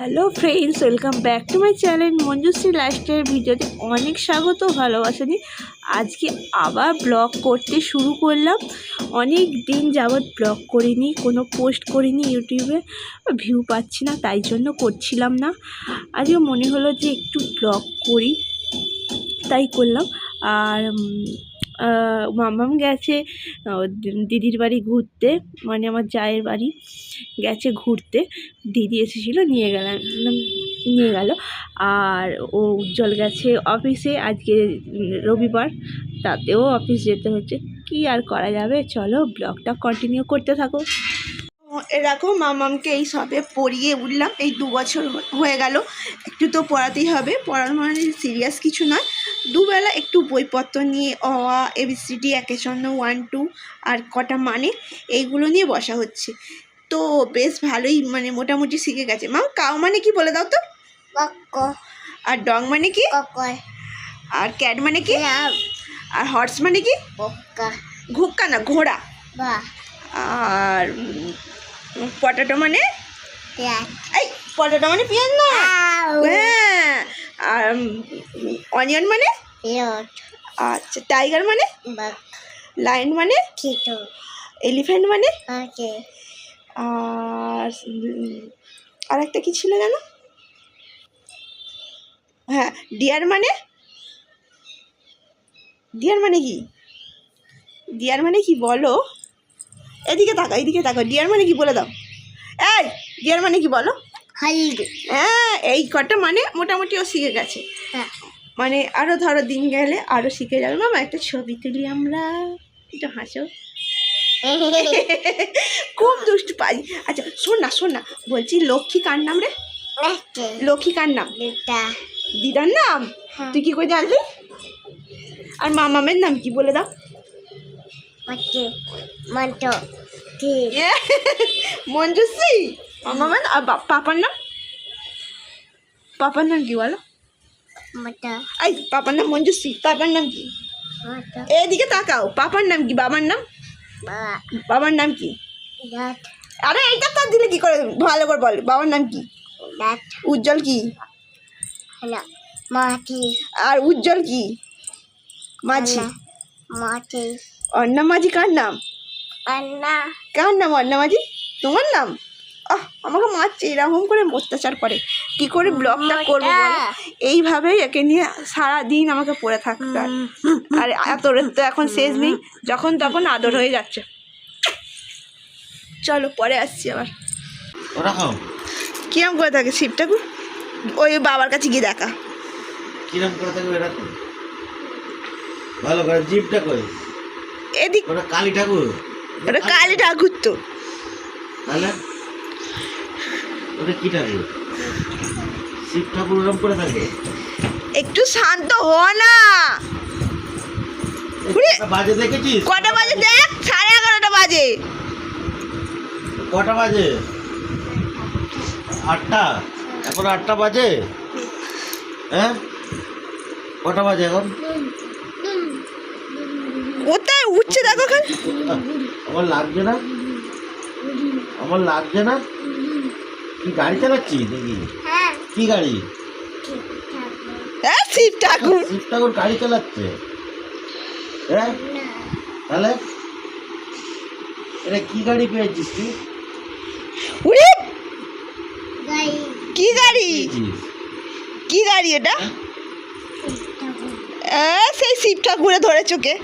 Hello friends, welcome back to my channel Manjushree lifestyle. ভিডিওতে অনেক স্বাগত, ভালোবাসা দিই। আজকে আবার ব্লগ করতে শুরু করলাম। অনেক দিন যাবৎ ব্লগ করিনি, কোনো পোস্ট করিনি ইউটিউবে, ভিউ পাচ্ছি না, তাই জন্য করছিলাম না। আজকে মনে হলো যে একটু ব্লগ করি, তাই করলাম। আর মামাম গেছে দিদির বাড়ি ঘুরতে, মানে আমার জায়ের বাড়ি গেছে ঘুরতে। দিদি এসেছিলো, নিয়ে গেল। আর ও উজ্জ্বল গেছে অফিসে, আজকে রবিবার, তাতেও অফিস যেতে হচ্ছে। কি আর করা যাবে, চলো ব্লগটা কন্টিনিউ করতে থাকো। এরকম মামামকে এই সবে পড়িয়ে উঠলাম, এই 2 বছর হয়ে গেল। একটু তো পড়াতেই হবে, পড়ানো মানে সিরিয়াস কিছু নয়, দুবেলা একটু বইপত্র নিয়ে অ আ এবিসিডি একের জন্য 1 2 আর কটা মানে এইগুলো নিয়ে বসা হচ্ছে। তো বেশ ভালোই, মানে মোটামুটি শিখে গেছে। মাম কাউ মানে কি বলে দাও তো? আর ডং মানে কি? আর ক্যাট মানে কি? আর হর্স মানে কি? ঘোক্কা না, ঘোড়া। আর পটাটো মানে? এই পটাটো মানে পেঁয়াজ না। হ্যাঁ। আর অনিয়ন মানে? আচ্ছা। টাইগার মানে? লায়ন মানে? এলিফ্যান্ট মানে? আর একটা কি ছিল জানো? হ্যাঁ, ডিয়ার মানে? ডিয়ার মানে কি? ডিয়ার মানে কি বলো? এদিকে তাকাও, ডিয়ার মানে কি বলে দাও। এই ডিয়ার মানে কি বলো? হ্যাঁ, এই কটা মানে মোটামুটি ও শিখে গেছে। মানে আরও ধরো দিন গেলে আরও শিখে যাবে। মামা একটা ছবি তুলি আমরা, একটু হাসো। খুব দুষ্টু পাই। আচ্ছা শোন না, বলছি লক্ষ্মী কার নাম রে? লক্ষ্মী কার নাম? দিদার নাম। তুই কি করে জানলি? আর মামামের নাম কি বলে দাও? মঞ্জুশ্রী। মামামের আর পাপার নাম? পাপার নাম কি বলো? এই পাপার নাম মঞ্জুশ্রী, পাপার নাম কি? এদিকে তাকাও, পাপার নাম কি? বাবার নাম? বাবার নাম কি? আরে এইটা তার দিলে কি করে, ভালো করে বল। বাবার নাম কি? উজ্জ্বল কি? আর উজ্জ্বল কি? মাঝি। অন্না মাঝি কার নাম? কার নাম অন্না মাঝি? তোমার নাম? আমাকে মারছে, এরকম করে অত্যাচার করে। কি করে ব্লগটা করবো বলো? এইভাবেই একে নিয়ে সারাদিন আমাকে পড়ে থাকতে হয়। আর আদরের তো এখন শেষ নেই, যখন তখন আদর হয়ে যাচ্ছে। চলো পরে আসছি আবার। কিরম করে থাকে শিব ঠাকুর? ওই বাবার কাছে গিয়ে দেখা। কিরম করে থাকে এরকম? ভালো করে জিভটা কই? এদিক। ওটা কালী ঠাকুর। ওটা কালী ঠাকুর তো। তাহলে ওটা কি ঠাকুর? শিব ঠাকুর ওরকম করে থাকে? একটু শান্ত হ না। বাজে দেখেছিস? কটা বাজে দেখ, 11:30 বাজে। কটা বাজে? 8টা। এখন 8টা বাজে? হ্যাঁ, কটা বাজে এখন? কোথায় উঠছে দেখো খান। আমার লাগছে না। কি গাড়ি চালাচ্ছিস নাকি? কি গাড়ি? হ্যাঁ, শিব ঠাকুর। শিব ঠাকুর গাড়ি চালাচ্ছে? হ্যাঁ, তাহলে এটা কি গাড়ি পেয়েছিস তুই? উড়ে কি গাড়ি? কি গাড়ি এটা? সেই শিব ঠাকুরে ধরে চোখে।